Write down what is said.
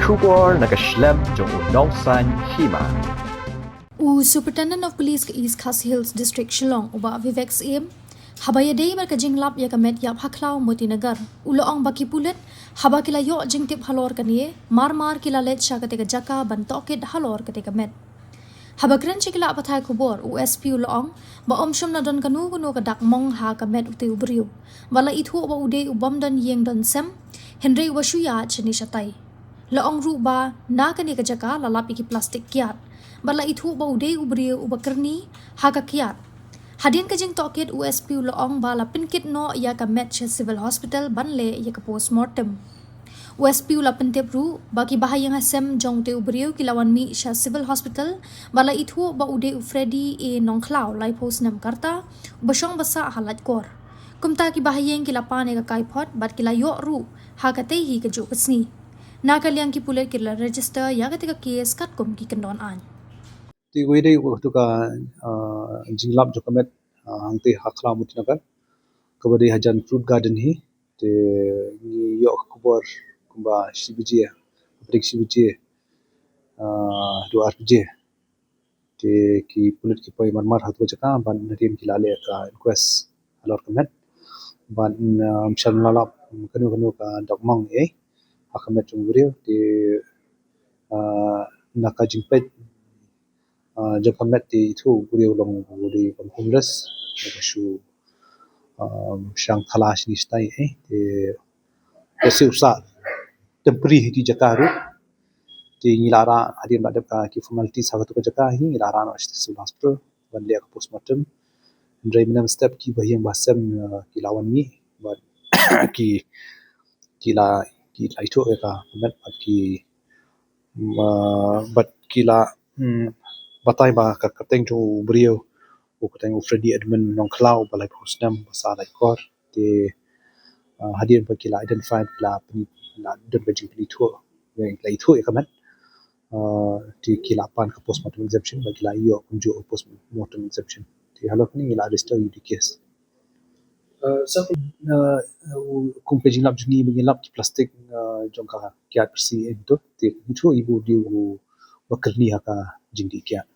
Shubor nakaslem jong unongsan hima. Superintendent of Police ke East Khas Hills District Shillong uba Vivek Sim habaya dei mer ka jinglap ya kamet ya phaklau Motinagar uloong baki pulet haba kila yo jingtip halor kanie mar kila let sha kate jaka bantoket halor kate kamet haba kren chikila pathai khobor USP uloong ba omshum na don kanu ka dak mong ha kamet uti ubriu wala ithu ba ude ubam dan yeng don sem Henry washuya chini shatai laong ru ba na kani ka jaka lalap iki plastik kiat bala ithu ba ude ubri ubakrni haga kiat hadin ka jing toket USP laong bala pinkit no ya ka match civil hospital banle ya ka postmortem USP la pentep ru baki bahayang hasem jong te ubri kilawan mi sha civil hospital bala ithu ba ude Freddy e nongklau lai post nam karta basong basa halat kor kumta ki bahayeng kilapane ka kaipot bat kila yo ru haga te hi ka ju kasni nakaliang ki pulet kila register ya ka case kat kum ki kendon an ti wede waktu ka jinglap jo kamet hangte hakla mutnagar kabade hajan fruit garden hi te ni yo kubor kumba sibije prik sibije do rpj te ki pulit ki poi marmar hatu jaka ban nadim kilale ka request alor kamet ban mshal lalap kanu ka dokmang akamet jumure te naka jingpet jab kamet ti itu guri ulang guri homeless shu shang thalash ni stai te kesi usa tempri di jakaru ti nilara hadir badap ka ki formality sagatu ka jaka hi nilara no civil hospital banle ka postmortem ndrai minam step ki bahiyang basam ki lawan mi but ki la itu ka kamet bat ki la batai ba ka kateng tu brio u kateng Freddy Edmund nongklau balai posnam basa lai kor te hadir ba kila identify la den ba jing tu la itu kamet ti kila pan ka postmortem exemption ba kila iyo kunju postmortem exemption ti halok ni la register di case sa kumpe jinglap jungi mengelap plastik jongka kiat persi itu ti itu ibu diu bakerni haka jingdi kiat